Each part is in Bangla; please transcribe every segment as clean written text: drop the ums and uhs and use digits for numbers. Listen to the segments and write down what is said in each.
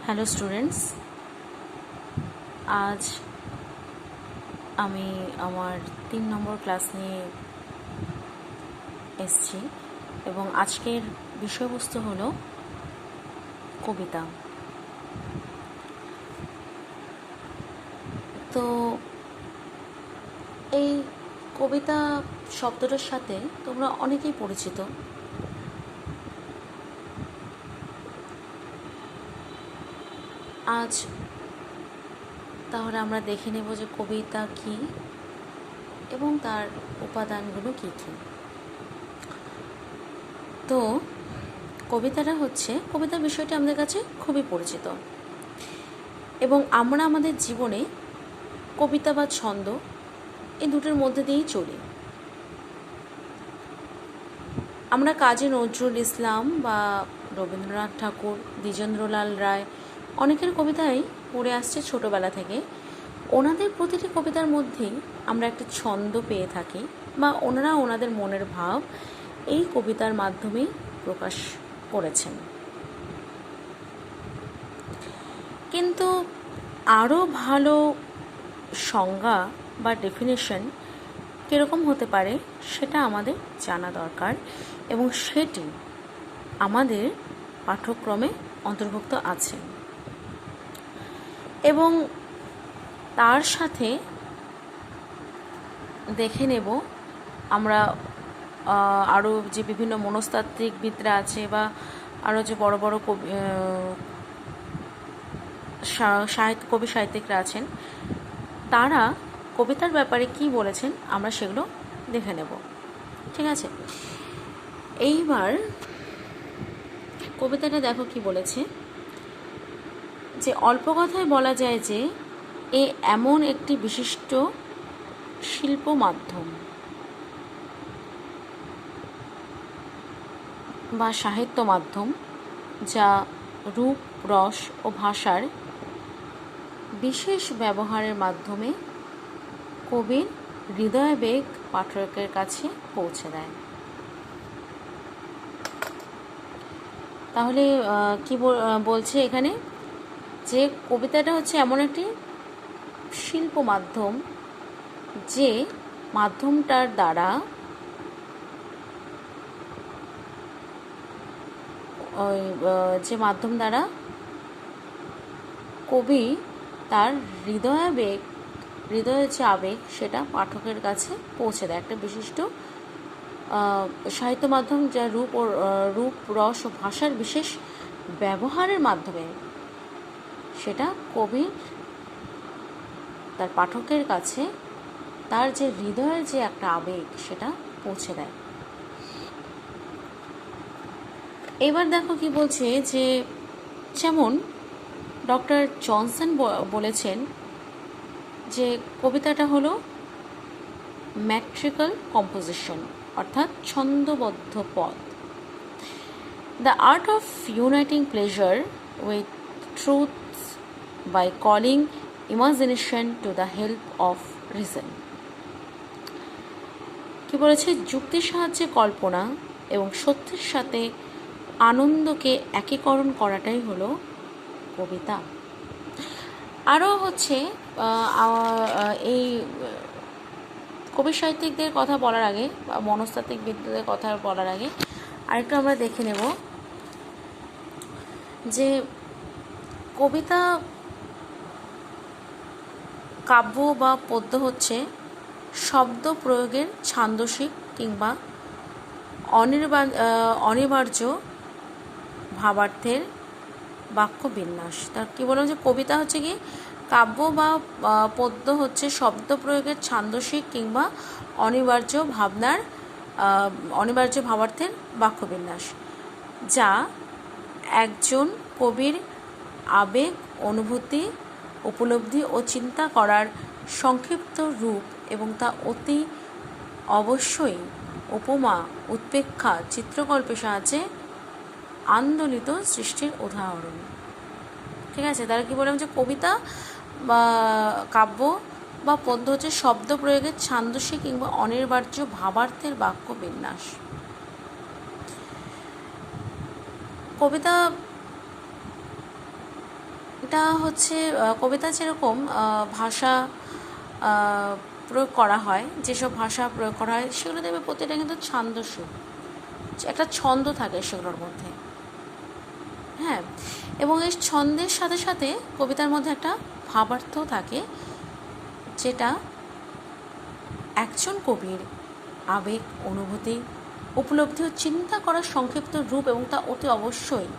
হ্যালো স্টুডেন্টস, আজ আমি আমার 3 নম্বর ক্লাস নিয়ে এসেছি এবং আজকের বিষয়বস্তু হলো কবিতা। তো এই কবিতা শব্দটার সাথে তোমরা অনেকেই পরিচিত। আজ তাহলে আমরা দেখে নেব যে কবিতা কী এবং তার উপাদানগুলো কী কী। তো কবিতাটা হচ্ছে, কবিতা বিষয়টি আমাদের কাছে খুবই পরিচিত এবং আমরা আমাদের জীবনে কবিতা বা ছন্দ এই দুটোর মধ্যে দিয়েই চলি। আমরা কাজী নজরুল ইসলাম বা রবীন্দ্রনাথ ঠাকুর, দ্বিজেন্দ্রলাল রায় অনেকের কবিতাই পড়ে আসছে ছোটোবেলা থেকে। ওনাদের প্রতিটি কবিতার মধ্যেই আমরা একটা ছন্দ পেয়ে থাকি বা ওনারা ওনাদের মনের ভাব এই কবিতার মাধ্যমেই প্রকাশ করেছেন। কিন্তু আরও ভালো সংজ্ঞা বা ডেফিনেশন কীরকম হতে পারে সেটা আমাদের জানা দরকার এবং সেটি আমাদের পাঠ্যক্রমে অন্তর্ভুক্ত আছে। এবং তার সাথে দেখে নেব আমরা আরও যে বিভিন্ন মনস্তাত্ত্বিকবিদরা আছে বা আরও যে বড় বড় কবি সাহিত্যিকরা আছেন, তারা কবিতার ব্যাপারে কি বলেছেন আমরা সেগুলো দেখে নেব। ঠিক আছে, এইবার কবিতাটা দেখো কি বলেছে, যে অল্প কথায় বলা যায় যে এ এমন একটি বিশিষ্ট শিল্প মাধ্যম বা সাহিত্য মাধ্যম যা রূপ, রস ও ভাষার বিশেষ ব্যবহারের মাধ্যমে কবির হৃদয়াবেগ পাঠকের কাছে পৌঁছে দেয়। তাহলে কি বলছে এখানে, যে কবিতাটা হচ্ছে এমন একটি শিল্প মাধ্যম যে মাধ্যমটার দ্বারা কবি তার হৃদয়ের যে আবেগ সেটা পাঠকের কাছে পৌঁছে দেয়। একটা বিশিষ্ট সাহিত্য মাধ্যম যা রূপ, রস ও ভাষার বিশেষ ব্যবহারের মাধ্যমে সেটা কবি তার পাঠকের কাছে তার যে হৃদয়ের যে একটা আবেগ সেটা পৌঁছে দেয়। এবার দেখো কি বলছে, যে যেমন ডক্টর জনসন বলেছেন যে কবিতাটা হলো ম্যাট্রিক্যাল কম্পোজিশন, অর্থাৎ ছন্দবদ্ধ পদ। The art of uniting pleasure with truth by calling imagination to the help of reason. কি বলেছে, যুক্তির সাহায্যে কল্পনা এবং সত্যের সাথে আনন্দকে একীকরণ করাটাই হলো কবিতা। আরও হচ্ছে এই কবি সাহিত্যিকদের কথা বলার আগে বা মনস্তাত্ত্বিকবিদদের কথা বলার আগে আরেকটু আমরা দেখে নেব যে কবিতা, কাব্য বা পদ্য হচ্ছে শব্দ প্রয়োগের ছান্দসিক কিংবা অনিবার্য ভাবার্থের বাক্য বিন্যাস। তার কী বললাম, যে কবিতা হচ্ছে কি কাব্য বা পদ্য হচ্ছে শব্দ প্রয়োগের ছান্দসিক কিংবা অনিবার্য ভাবার্থের বাক্য বিন্যাস, যা একজন কবির আবেগ, অনুভূতি, উপলব্ধি ও চিন্তা করার সংক্ষিপ্ত রূপ এবং তা অতি অবশ্যই উপমা, উৎপ্রেক্ষা, চিত্রকল্পের সাহায্যে আন্দোলিত সৃষ্টির উদাহরণ। ঠিক আছে, তারা কি বললাম, যে কবিতা বা কাব্য বা পদ্য হচ্ছে শব্দ প্রয়োগের ছান্দসিক কিংবা অনিবার্য ভাবার্থের বাক্য বিন্যাস। কবিতা এটা হচ্ছে কবিতা যেরকম ভাষা প্রয়োগ করা হয়, যেসব ভাষা প্রয়োগ করা হয় সেগুলো দেখবে প্রতিটা কিন্তু ছান্দস্য, একটা ছন্দ থাকে সেগুলোর মধ্যে। হ্যাঁ, এবং এই ছন্দের সাথে সাথে কবিতার মধ্যে একটা ভাবার্থ থাকে, যেটা একজন কবির আবেগ, অনুভূতি, উপলব্ধি ও চিন্তা করার সংক্ষিপ্ত রূপ, এবং তা অতি অবশ্যই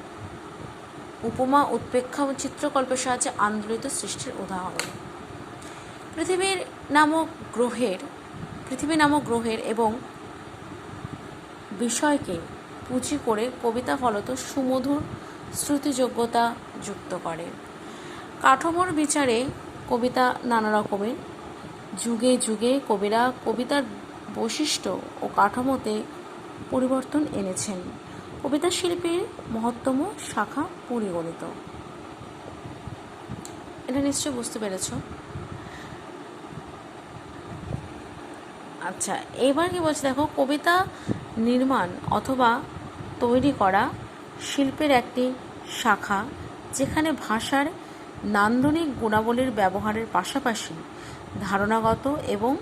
উপমা, উৎপ্রেক্ষা ও চিত্রকল্পের সাহায্যে আন্দোলিত সৃষ্টির উদাহরণ। পৃথিবী নামক গ্রহের এবং বিষয়কে পুঁজি করে কবিতা ফলত সুমধুর শ্রুতিযোগ্যতা যুক্ত করে। কাঠামোর বিচারে কবিতা নানা রকমের। যুগে যুগে কবিরা কবিতার বৈশিষ্ট্য ও কাঠামোতে পরিবর্তন এনেছেন। কবিতা শিল্পীর মহত্তম শাখা পরিগণিত। এটা নিশ্চয় বুঝতে পেরেছ। আচ্ছা, এবার কি বলছে দেখো, কবিতা নির্মাণ অথবা তৈরি করা শিল্পের একটি শাখা, যেখানে ভাষার নান্দনিক গুণাবলীর ব্যবহারের পাশাপাশি ধারণাগত এবং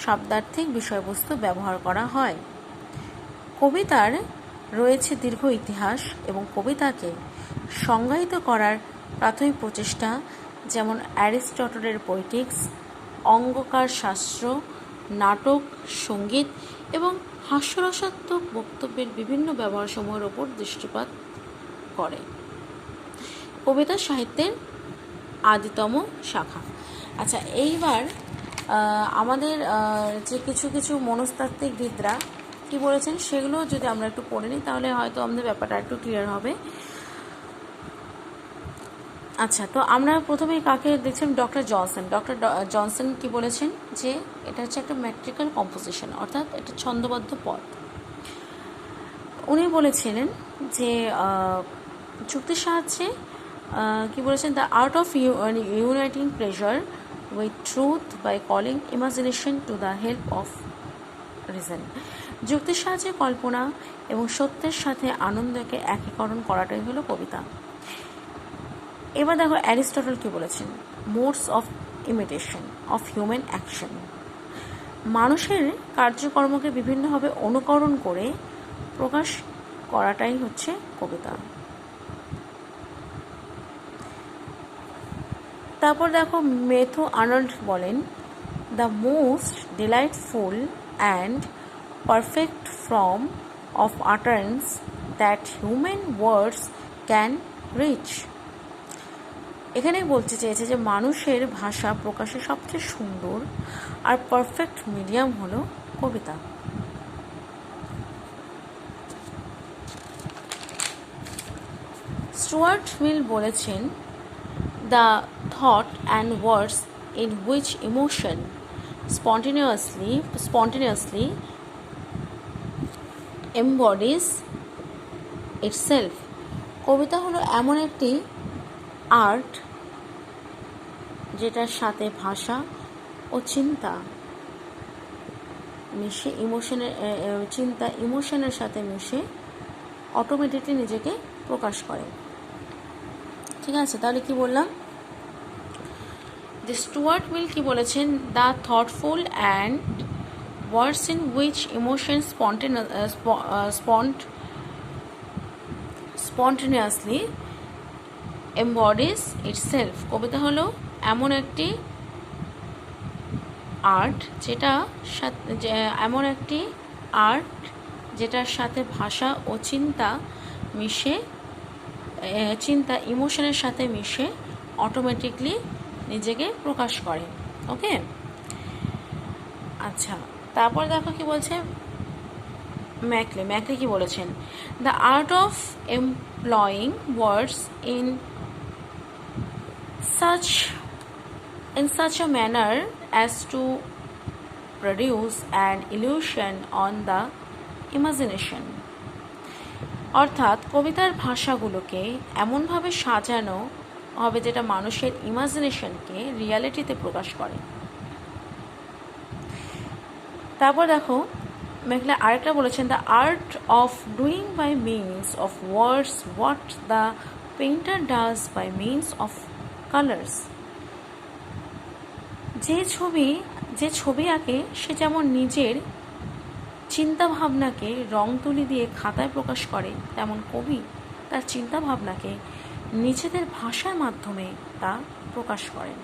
শব্দার্থিক বিষয়বস্তু ব্যবহার করা হয়। কবিতার রয়েছে দীর্ঘ ইতিহাস, এবং কবিতাকে সংজ্ঞায়িত করার প্রাথমিক প্রচেষ্টা, যেমন অ্যারিস্টটলের পোয়েটিক্স, অঙ্গকার শাস্ত্র, নাটক, সঙ্গীত এবং হাস্যরসাত্মক বক্তব্যের বিভিন্ন ব্যবহারসমূহের ওপর দৃষ্টিপাত করে। কবিতা সাহিত্যের আদিতম শাখা। আচ্ছা, এইবার আমাদের যে কিছু কিছু মনস্তাত্ত্বিকবিদরা কী বলেছেন সেগুলো যদি আমরা একটু পড়ে নিই, তাহলে হয়তো আমাদের ব্যাপারটা একটু ক্লিয়ার হবে। আচ্ছা, তো আমরা প্রথমেই কাকে দেখছিলাম? ডক্টর জনসন কি বলেছেন, যে এটা হচ্ছে একটা মেট্রিক্যাল কম্পোজিশন, অর্থাৎ একটা ছন্দবদ্ধ পদ। উনি বলেছিলেন যে যুক্তির সাহায্যে কি বলেছেন, the art of uniting pleasure with truth by calling imagination to the help of reason. যুক্তির সাহায্যে কল্পনা এবং সত্যের সাথে আনন্দকে একীকরণ করাটাই হলো কবিতা। এবার দেখো অ্যারিস্টটল কি বলেছেন, modes of imitation of human action. মানুষের কার্যকর্মকে বিভিন্নভাবে অনুকরণ করে প্রকাশ করাটাই হচ্ছে কবিতা। তারপর দেখো ম্যাথু আর্নল্ড বলেন, the most delightful and perfect form of utterance that human words can reach. এখানে বলতে চেয়েছে যে মানুষের ভাষা প্রকাশের সবচেয়ে সুন্দর আর পারফেক্ট মিডিয়াম হলো কবিতা। স্টুয়ার্ট মিল বলেছেন, the thought and words in which emotion spontaneously embodies itself. কবিতা হলো এমন একটি আর্ট যেটার সাথে ভাষা ও চিন্তা মিশে ইমোশনের সাথে মিশে অটোমেটিকলি নিজেকে প্রকাশ করে। ঠিক আছে, তাহলে কি বললাম, যে স্টুয়ার্ট মিল কি বলেছেন, the thoughtful and words in which emotion spontaneously embodies itself. কবিতা হলো এমন একটি আর্ট যেটার সাথে ভাষা ও চিন্তা ইমোশনের সাথে মিশে অটোমেটিকলি নিজেকে প্রকাশ করে। ওকে, আচ্ছা, তারপর দেখো কি বলছে ম্যাকলি কি বলেছেন, the art of employing words in such a manner as to produce an illusion on the imagination. অর্থাৎ কবিতার ভাষাগুলোকে এমনভাবে সাজানো হবে যেটা মানুষের ইমাজিনেশনকে রিয়ালিটিতে প্রকাশ করে। তারপর দেখো মেঘলা আরেকটা বলেছেন, the art of doing by means of words what the painter does by means of colors. যে ছবি আঁকে সে যেমন নিজের চিন্তা ভাবনাকে রং তুলি দিয়ে খাতায় প্রকাশ করে, তেমন কবি তার চিন্তা ভাবনাকে নিজেদের ভাষার মাধ্যমে তা প্রকাশ করেন।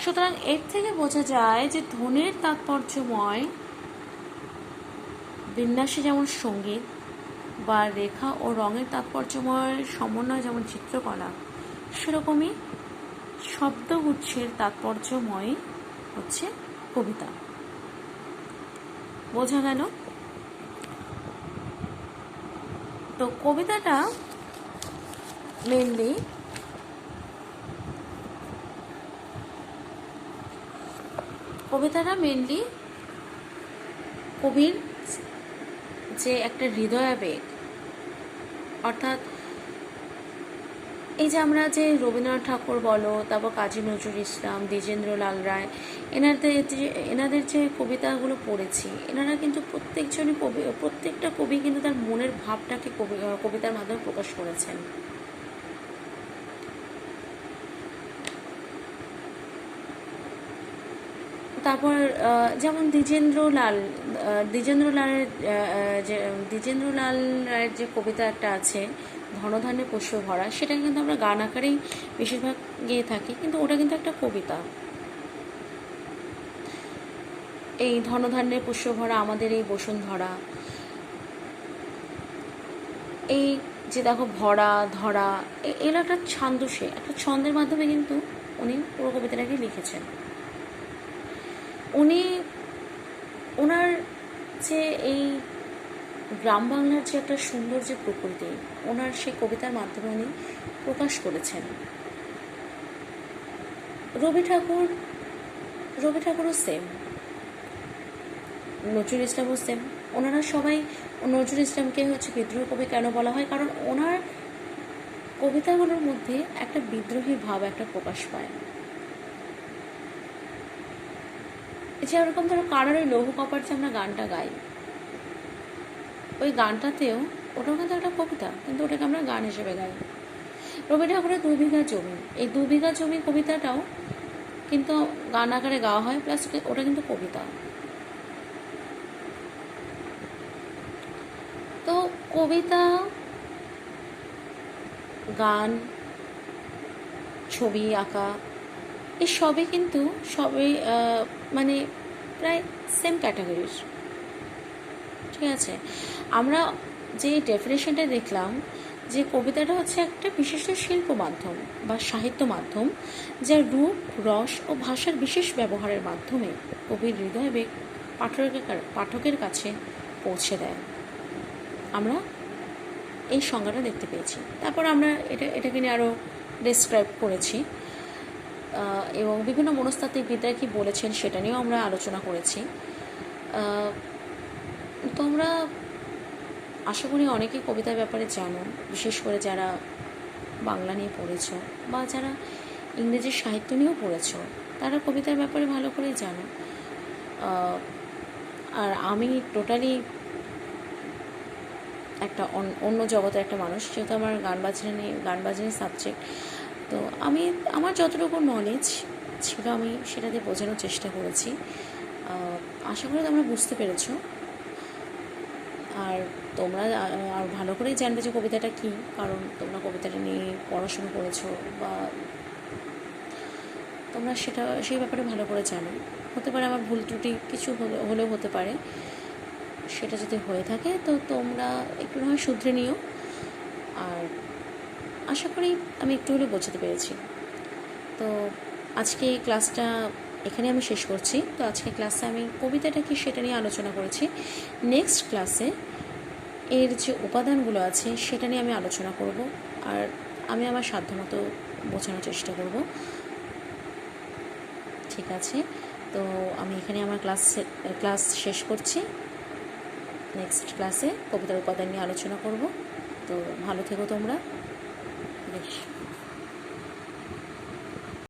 সুতরাং এর থেকে বোঝা যায় যে ধ্বনির তাৎপর্যময় বিন্যাসে যেমন সঙ্গীত বা রেখা ও রঙের তাৎপর্যময় সমন্বয় যেমন চিত্রকলা, সেরকমই শব্দগুচ্ছের তাৎপর্যময় হচ্ছে কবিতা। বোঝা গেল? তো কবিতাটা মেনলি কবির যে একটা হৃদয়াবেগ, অর্থাৎ এই যে আমরা যে রবীন্দ্রনাথ ঠাকুর বলো, তারপর কাজী নজরুল ইসলাম, দ্বিজেন্দ্রলাল রায়, এনাদের যে কবিতাগুলো পড়েছি, এনারা কিন্তু প্রত্যেকটা কবি কিন্তু তার মনের ভাবটাকে কবিতার মাধ্যমে প্রকাশ করেছেন। তারপর যেমন দ্বিজেন্দ্রলাল রায়ের যে কবিতা একটা আছে ধনধান্যে পুষ্প ভরা, সেটা কিন্তু আমরা গান আকারেই বেশিরভাগ গেয়ে থাকি, কিন্তু ওটা কিন্তু একটা কবিতা। এই ধনধান্যে পুষ্প ভরা আমাদের এই বসুন্ধরা, এই যে দেখো ভরা ধরা, এর একটা ছন্দে, একটা ছন্দের মাধ্যমে কিন্তু উনি পুরো কবিতাটাকে লিখেছেন। ওনার যে এই গ্রাম বাংলার যে একটা সুন্দর যে প্রকৃতি, ওনার সেই কবিতার মাধ্যমে উনি প্রকাশ করেছেন। রবি ঠাকুরও সেম, নজরুল ইসলামও সেম। ওনারা সবাই, নজরুল ইসলামকে হচ্ছে বিদ্রোহী কবি কেন বলা হয়? কারণ ওনার কবিতাগুলোর মধ্যে একটা বিদ্রোহী ভাব একটা প্রকাশ পায়। যে ওরকম ধরো কারোর ওই লৌহ কপার যে আমরা গানটা গাই, ওই গানটাতেও ওটাও কিন্তু একটা কবিতা, কিন্তু ওটাকে আমরা গান হিসেবে গাই। রবি ঠাকুরের 2 বিঘা জমি, এই 2 বিঘা জমি কবিতাটাও কিন্তু গান আকারে গাওয়া হয়, প্লাস ওটা কিন্তু কবিতা। তো কবিতা, গান, ছবি আঁকা, এই সবই কিন্তু মানে প্রায় সেম ক্যাটাগরির। ঠিক আছে, আমরা যে ডেফিনেশনটা দেখলাম যে কবিতাটা হচ্ছে একটা বিশিষ্ট শিল্প মাধ্যম বা সাহিত্য মাধ্যম, যার রূপ, রস ও ভাষার বিশেষ ব্যবহারের মাধ্যমে কবির হৃদয়াবেগ পাঠকের কাছে পৌঁছে দেয়। আমরা এই সংজ্ঞাটা দেখতে পেয়েছি। তারপর আমরা এটাকে নিয়ে আরও ডেসক্রাইব করেছি এবং বিভিন্ন মনস্তাত্ত্বিক বিদ্যায় কী বলেছেন সেটা নিয়েও আমরা আলোচনা করেছি। তোমরা আশা করি অনেকেই কবিতার ব্যাপারে জানো, বিশেষ করে যারা বাংলা নিয়ে পড়েছ বা যারা ইংরেজি সাহিত্য নিয়েও পড়েছ, তারা কবিতার ব্যাপারে ভালো করেই জানো। আর আমি টোটালি একটা অন্য জগতের একটা মানুষ, যেহেতু আমার গান বাজনা সাবজেক্ট। তো আমার যতটুকু নলেজ ছিল আমি সেটাতে বোঝানোর চেষ্টা করেছি। আশা করি তোমরা বুঝতে পেরেছো। আর তোমরা আর ভালো করেই জানবে যে কবিতাটা কী, কারণ তোমরা কবিতাটা নিয়ে পড়াশোনা করেছো বা তোমরা সেই ব্যাপারে ভালো করে জানো। হতে পারে আমার ভুল ত্রুটি কিছু হলেও হতে পারে, সেটা যদি হয়ে থাকে তো তোমরা একটু না হয় শুধরে নিও। আর আশা করি আমি একটু হলেও বোঝাতে পেরেছি। তো আজকে এই ক্লাসটা এখানে আমি শেষ করছি। তো আজকে ক্লাসে আমি কবিতাটা কি সেটা নিয়ে আলোচনা করেছি। নেক্সট ক্লাসে এর যে উপাদানগুলো আছে সেটা নিয়ে আমি আলোচনা করব, আর আমি আমার সাধ্যমতো বোঝানোর চেষ্টা করব। ঠিক আছে, তো আমি এখানে আমার ক্লাস শেষ করছি। নেক্সট ক্লাসে কবিতার উপাদান নিয়ে আলোচনা করব। তো ভালো থেকো তোমরা। বেশ।